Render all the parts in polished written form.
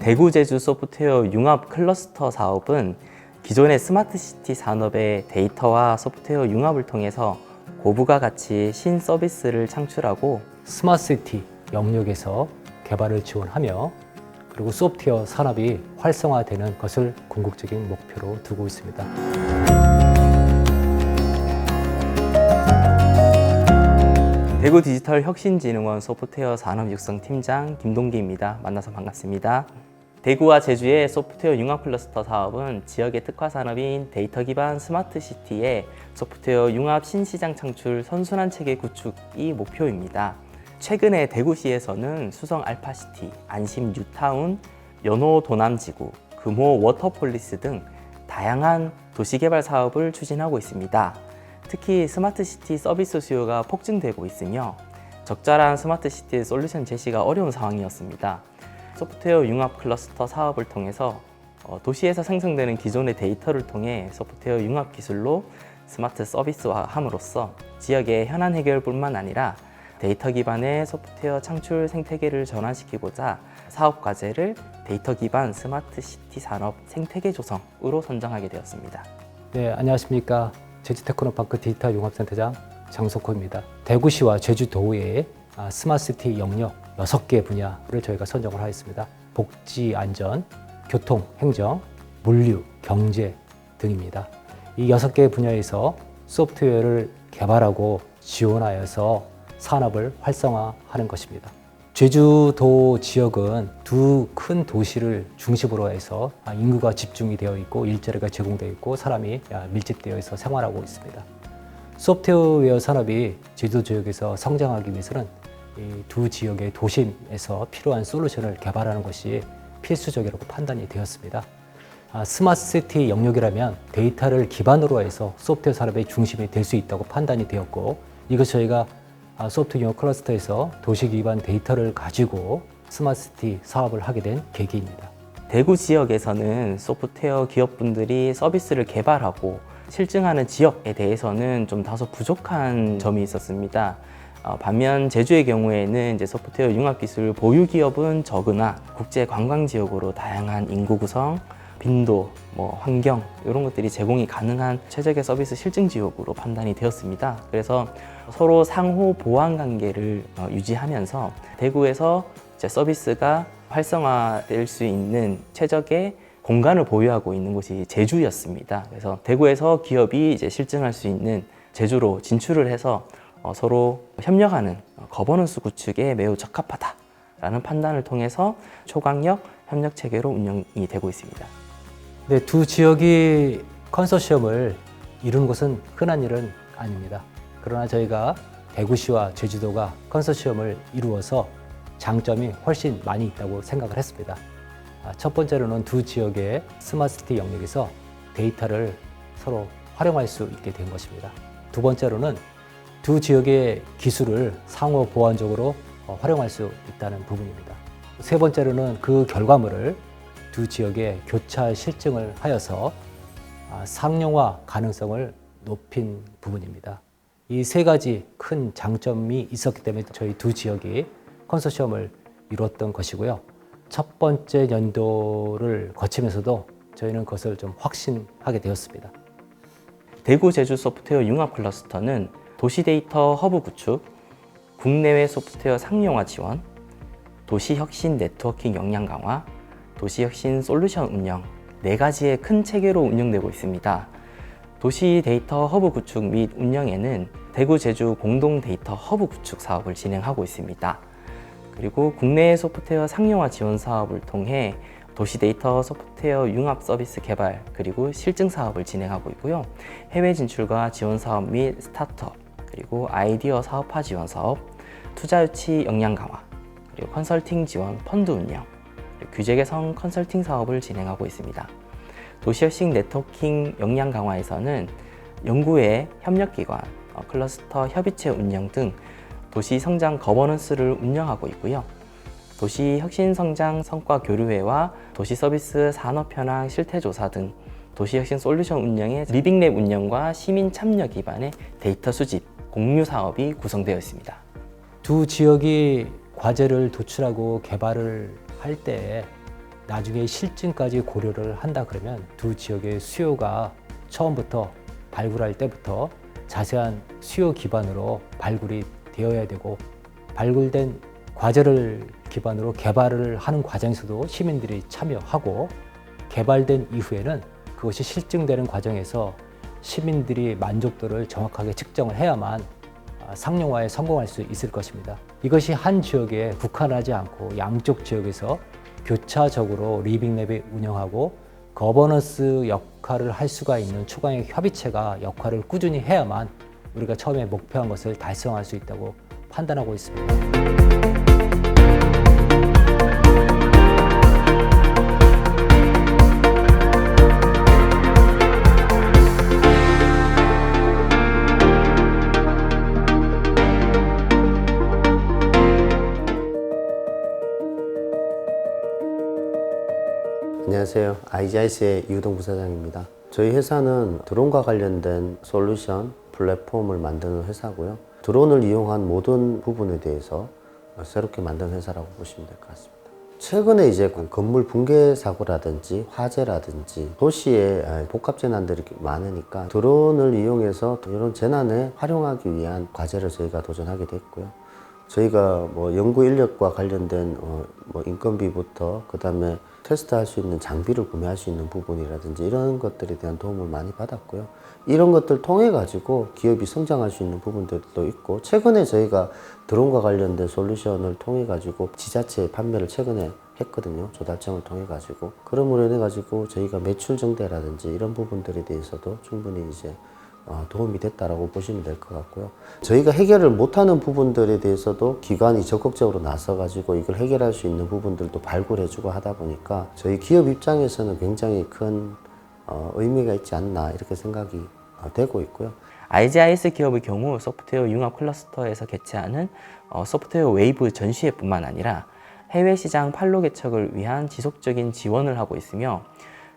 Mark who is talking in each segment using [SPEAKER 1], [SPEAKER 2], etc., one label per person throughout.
[SPEAKER 1] 대구 제주 소프트웨어 융합 클러스터 사업은 기존의 스마트시티 산업의 데이터와 소프트웨어 융합을 통해서 고부가 가치 신 서비스를 창출하고
[SPEAKER 2] 스마트시티 영역에서 개발을 지원하며 그리고 소프트웨어 산업이 활성화되는 것을 궁극적인 목표로 두고 있습니다.
[SPEAKER 1] 대구 디지털 혁신진흥원 소프트웨어 산업 육성 팀장 김동기입니다. 만나서 반갑습니다. 대구와 제주의 소프트웨어 융합 클러스터 사업은 지역의 특화 산업인 데이터 기반 스마트 시티의 소프트웨어 융합 신시장 창출 선순환 체계 구축이 목표입니다. 최근에 대구시에서는 수성 알파시티, 안심 뉴타운, 연호 도남지구, 금호 워터폴리스 등 다양한 도시개발 사업을 추진하고 있습니다. 특히 스마트시티 서비스 수요가 폭증되고 있으며 적절한 스마트시티 솔루션 제시가 어려운 상황이었습니다. 소프트웨어 융합 클러스터 사업을 통해서 도시에서 생성되는 기존의 데이터를 통해 소프트웨어 융합 기술로 스마트 서비스화함으로써 지역의 현안 해결뿐만 아니라 데이터 기반의 소프트웨어 창출 생태계를 전환시키고자 사업 과제를 데이터 기반 스마트 시티 산업 생태계 조성으로 선정하게 되었습니다.
[SPEAKER 2] 네, 안녕하십니까. 제주테크노파크 디지털 융합센터장 장석호입니다. 대구시와 제주도의 스마트시티 영역 6개 분야를 저희가 선정을 하였습니다. 복지, 안전, 교통, 행정, 물류, 경제 등입니다. 이 6개 분야에서 소프트웨어를 개발하고 지원하여서 산업을 활성화하는 것입니다. 제주도 지역은 두 큰 도시를 중심으로 해서 인구가 집중이 되어 있고 일자리가 제공되어 있고 사람이 밀집되어 있어 생활하고 있습니다. 소프트웨어 산업이 제주도 지역에서 성장하기 위해서는 이 두 지역의 도심에서 필요한 솔루션을 개발하는 것이 필수적이라고 판단이 되었습니다. 스마트시티 영역이라면 데이터를 기반으로 해서 소프트웨어 산업의 중심이 될 수 있다고 판단이 되었고 이것 저희가 소프트웨어 클러스터에서 도시 기반 데이터를 가지고 스마트시티 사업을 하게 된 계기입니다.
[SPEAKER 1] 대구 지역에서는 소프트웨어 기업분들이 서비스를 개발하고 실증하는 지역에 대해서는 좀 다소 부족한 점이 있었습니다. 반면 제주의 경우에는 이제 소프트웨어 융합 기술 보유 기업은 적으나 국제 관광 지역으로 다양한 인구 구성, 빈도, 환경 이런 것들이 제공이 가능한 최적의 서비스 실증 지역으로 판단이 되었습니다. 그래서 서로 상호 보완 관계를 유지하면서 대구에서 이제 서비스가 활성화될 수 있는 최적의 공간을 보유하고 있는 곳이 제주였습니다. 그래서 대구에서 기업이 이제 실증할 수 있는 제주로 진출을 해서 서로 협력하는 거버넌스 구축에 매우 적합하다라는 판단을 통해서 초강력 협력 체계로 운영이 되고 있습니다.
[SPEAKER 2] 네, 두 지역이 컨소시엄을 이루는 것은 흔한 일은 아닙니다. 그러나 저희가 대구시와 제주도가 컨소시엄을 이루어서 장점이 훨씬 많이 있다고 생각을 했습니다. 첫 번째로는 두 지역의 스마트시티 영역에서 데이터를 서로 활용할 수 있게 된 것입니다. 두 번째로는 두 지역의 기술을 상호 보완적으로 활용할 수 있다는 부분입니다. 세 번째로는 그 결과물을 두 지역의 교차 실증을 하여서 상용화 가능성을 높인 부분입니다. 이 세 가지 큰 장점이 있었기 때문에 저희 두 지역이 컨소시엄을 이뤘던 것이고요. 첫 번째 연도를 거치면서도 저희는 그것을 좀 확신하게 되었습니다.
[SPEAKER 1] 대구 제주 소프트웨어 융합 클러스터는 도시 데이터 허브 구축, 국내외 소프트웨어 상용화 지원, 도시 혁신 네트워킹 역량 강화, 도시 혁신 솔루션 운영 4가지의 큰 체계로 운영되고 있습니다. 도시 데이터 허브 구축 및 운영에는 대구 제주 공동 데이터 허브 구축 사업을 진행하고 있습니다. 그리고 국내 소프트웨어 상용화 지원 사업을 통해 도시 데이터 소프트웨어 융합 서비스 개발 그리고 실증 사업을 진행하고 있고요. 해외 진출과 지원 사업 및 스타트업 그리고 아이디어 사업화 지원 사업, 투자 유치 역량 강화, 그리고 컨설팅 지원 펀드 운영, 규제 개선 컨설팅 사업을 진행하고 있습니다. 도시혁신 네트워킹 역량 강화에서는 연구회, 협력기관, 클러스터 협의체 운영 등 도시 성장 거버넌스를 운영하고 있고요. 도시 혁신 성장 성과 교류회와 도시 서비스 산업 현황 실태 조사 등 도시 혁신 솔루션 운영의 리빙랩 운영과 시민 참여 기반의 데이터 수집, 공유 사업이 구성되어 있습니다.
[SPEAKER 2] 두 지역이 과제를 도출하고 개발을 할 때 나중에 실증까지 고려를 한다 그러면 두 지역의 수요가 처음부터 발굴할 때부터 자세한 수요 기반으로 발굴이 되어야 되고, 발굴된 과제를 기반으로 개발을 하는 과정에서도 시민들이 참여하고, 개발된 이후에는 그것이 실증되는 과정에서 시민들이 만족도를 정확하게 측정을 해야만 상용화에 성공할 수 있을 것입니다. 이것이 한 지역에 국한하지 않고 양쪽 지역에서 교차적으로 리빙랩이 운영하고 거버넌스 역할을 할 수가 있는 초강력 협의체가 역할을 꾸준히 해야만 우리가 처음에 목표한 것을 달성할 수 있다고 판단하고 있습니다.
[SPEAKER 3] 안녕하세요. IGIS의 이우동 부사장입니다. 저희 회사는 드론과 관련된 솔루션, 플랫폼을 만드는 회사고요. 드론을 이용한 모든 부분에 대해서 새롭게 만든 회사라고 보시면 될 것 같습니다. 최근에 이제 건물 붕괴 사고라든지 화재라든지 도시에 복합 재난들이 많으니까 드론을 이용해서 이런 재난에 활용하기 위한 과제를 저희가 도전하게 됐고요. 저희가 연구 인력과 관련된 인건비부터 그다음에 테스트할 수 있는 장비를 구매할 수 있는 부분이라든지 이런 것들에 대한 도움을 많이 받았고요. 이런 것들 통해 가지고 기업이 성장할 수 있는 부분들도 있고, 최근에 저희가 드론과 관련된 솔루션을 통해 가지고 지자체 판매를 최근에 했거든요. 조달청을 통해 가지고. 그럼으로 인해 가지고 저희가 매출 증대라든지 이런 부분들에 대해서도 충분히 이제 도움이 됐다라고 보시면 될 것 같고요. 저희가 해결을 못하는 부분들에 대해서도 기관이 적극적으로 나서가지고 이걸 해결할 수 있는 부분들도 발굴해주고 하다 보니까 저희 기업 입장에서는 굉장히 큰 의미가 있지 않나 이렇게 생각이 되고 있고요.
[SPEAKER 1] IGIS 기업의 경우 소프트웨어 융합 클러스터에서 개최하는 소프트웨어 웨이브 전시회뿐만 아니라 해외 시장 판로 개척을 위한 지속적인 지원을 하고 있으며,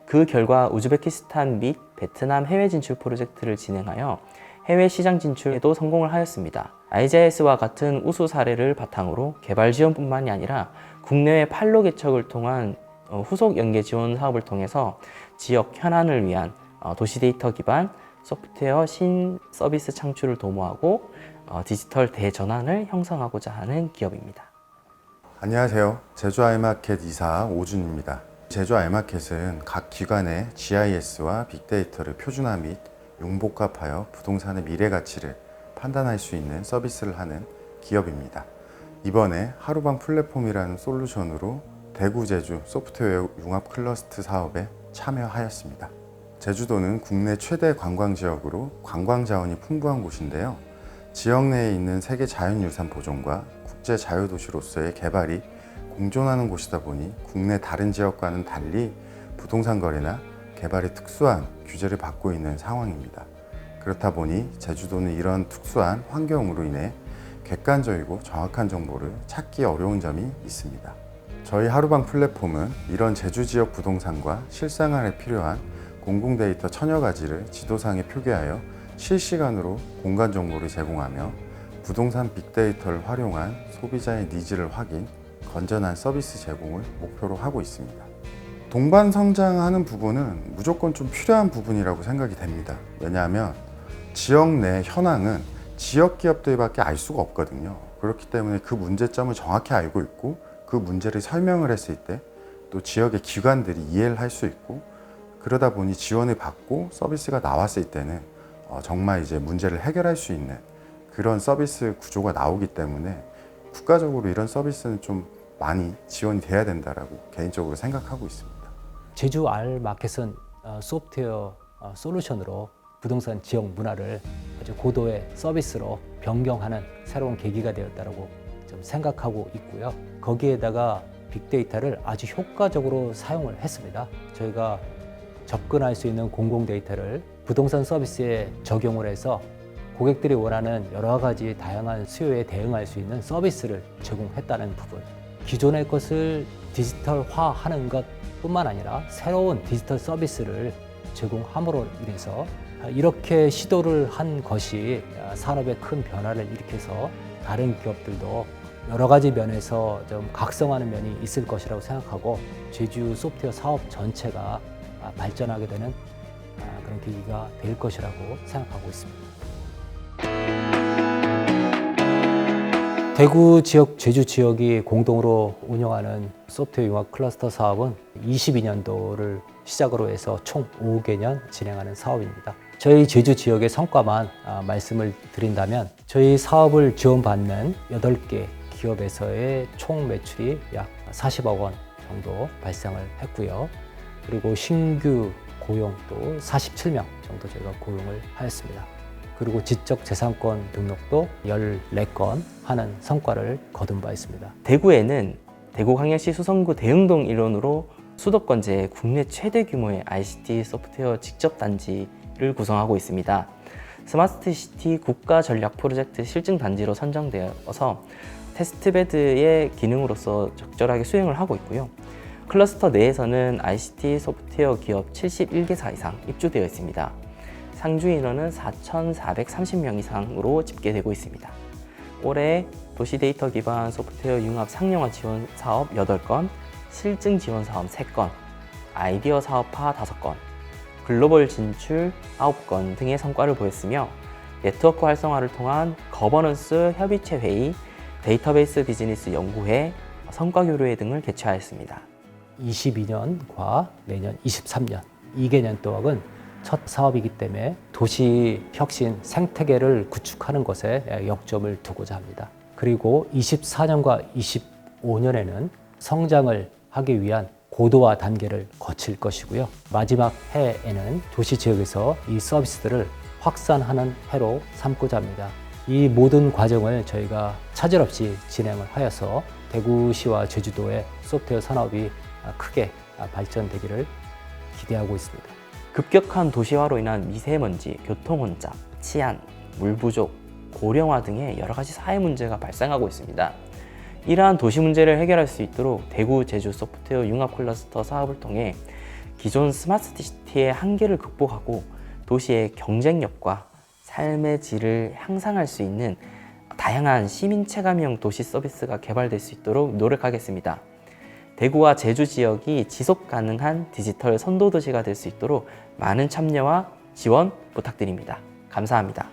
[SPEAKER 1] 그 결과 우즈베키스탄 및 베트남 해외 진출 프로젝트를 진행하여 해외 시장 진출에도 성공을 하였습니다. IGIS와 같은 우수 사례를 바탕으로 개발 지원뿐만이 아니라 국내외 판로 개척을 통한 후속 연계 지원 사업을 통해서 지역 현안을 위한 도시 데이터 기반 소프트웨어 신 서비스 창출을 도모하고 디지털 대전환을 형성하고자 하는 기업입니다.
[SPEAKER 4] 안녕하세요. 제주 아이마켓 이사 오준입니다. 제주 아이마켓은 각 기관의 GIS와 빅데이터를 표준화 및 융복합하여 부동산의 미래 가치를 판단할 수 있는 서비스를 하는 기업입니다. 이번에 하루방 플랫폼이라는 솔루션으로 대구 제주 소프트웨어 융합 클러스터 사업에 참여하였습니다. 제주도는 국내 최대 관광 지역으로 관광 자원이 풍부한 곳인데요. 지역 내에 있는 세계 자연유산 보존과 국제 자유도시로서의 개발이 공존하는 곳이다 보니 국내 다른 지역과는 달리 부동산 거래나 개발이 특수한 규제를 받고 있는 상황입니다. 그렇다 보니 제주도는 이런 특수한 환경으로 인해 객관적이고 정확한 정보를 찾기 어려운 점이 있습니다. 저희 하루방 플랫폼은 이런 제주 지역 부동산과 실생활에 필요한 공공 데이터 천여 가지를 지도상에 표기하여 실시간으로 공간 정보를 제공하며 부동산 빅데이터를 활용한 소비자의 니즈를 확인, 건전한 서비스 제공을 목표로 하고 있습니다. 동반 성장하는 부분은 무조건 좀 필요한 부분이라고 생각이 됩니다. 왜냐하면 지역 내 현황은 지역 기업들밖에 알 수가 없거든요. 그렇기 때문에 그 문제점을 정확히 알고 있고 그 문제를 설명을 했을 때 또 지역의 기관들이 이해를 할 수 있고, 그러다 보니 지원을 받고 서비스가 나왔을 때는 정말 이제 문제를 해결할 수 있는 그런 서비스 구조가 나오기 때문에 국가적으로 이런 서비스는 좀 많이 지원이 돼야 된다라고 개인적으로 생각하고 있습니다.
[SPEAKER 2] 제주 알마켓은 소프트웨어 솔루션으로 부동산 지역 문화를 아주 고도의 서비스로 변경하는 새로운 계기가 되었다고 좀 생각하고 있고요. 거기에다가 빅데이터를 아주 효과적으로 사용을 했습니다. 저희가 접근할 수 있는 공공 데이터를 부동산 서비스에 적용을 해서 고객들이 원하는 여러 가지 다양한 수요에 대응할 수 있는 서비스를 제공했다는 부분, 기존의 것을 디지털화하는 것뿐만 아니라 새로운 디지털 서비스를 제공함으로 인해서 이렇게 시도를 한 것이 산업에 큰 변화를 일으켜서 다른 기업들도 여러 가지 면에서 좀 각성하는 면이 있을 것이라고 생각하고 제주 소프트웨어 사업 전체가 발전하게 되는 그런 계기가 될 것이라고 생각하고 있습니다. 대구 지역, 제주 지역이 공동으로 운영하는 소프트웨어 융합 클러스터 사업은 22년도를 시작으로 해서 총 5개년 진행하는 사업입니다. 저희 제주 지역의 성과만 말씀을 드린다면 저희 사업을 지원받는 8개 기업에서의 총 매출이 약 40억 원 정도 발생을 했고요. 그리고 신규 고용도 47명 정도 저희가 고용을 하였습니다. 그리고 지적재산권 등록도 14건 하는 성과를 거둔 바 있습니다.
[SPEAKER 1] 대구에는 대구광역시 수성구 대흥동 일원으로 수도권제 국내 최대 규모의 ICT 소프트웨어 직접단지를 구성하고 있습니다. 스마트시티 국가전략 프로젝트 실증단지로 선정되어서 테스트베드의 기능으로서 적절하게 수행을 하고 있고요. 클러스터 내에서는 ICT 소프트웨어 기업 71개사 이상 입주되어 있습니다. 상주 인원은 4,430명 이상으로 집계되고 있습니다. 올해 도시 데이터 기반 소프트웨어 융합 상용화 지원 사업 8건, 실증 지원 사업 3건, 아이디어 사업화 5건, 글로벌 진출 9건 등의 성과를 보였으며 네트워크 활성화를 통한 거버넌스 협의체 회의, 데이터베이스 비즈니스 연구회, 성과 교류회 등을 개최하였습니다.
[SPEAKER 2] 22년과 내년 23년 2개년 동안은 첫 사업이기 때문에 도시 혁신 생태계를 구축하는 것에 역점을 두고자 합니다. 그리고 24년과 25년에는 성장을 하기 위한 고도화 단계를 거칠 것이고요. 마지막 해에는 도시 지역에서 이 서비스들을 확산하는 해로 삼고자 합니다. 이 모든 과정을 저희가 차질 없이 진행을 하여서 대구시와 제주도의 소프트웨어 산업이 크게 발전되기를 기대하고 있습니다.
[SPEAKER 1] 급격한 도시화로 인한 미세먼지, 교통혼잡, 치안, 물 부족, 고령화 등의 여러 가지 사회 문제가 발생하고 있습니다. 이러한 도시 문제를 해결할 수 있도록 대구, 제주 소프트웨어 융합 클러스터 사업을 통해 기존 스마트시티의 한계를 극복하고 도시의 경쟁력과 삶의 질을 향상할 수 있는 다양한 시민 체감형 도시 서비스가 개발될 수 있도록 노력하겠습니다. 대구와 제주 지역이 지속 가능한 디지털 선도 도시가 될 수 있도록 많은 참여와 지원 부탁드립니다. 감사합니다.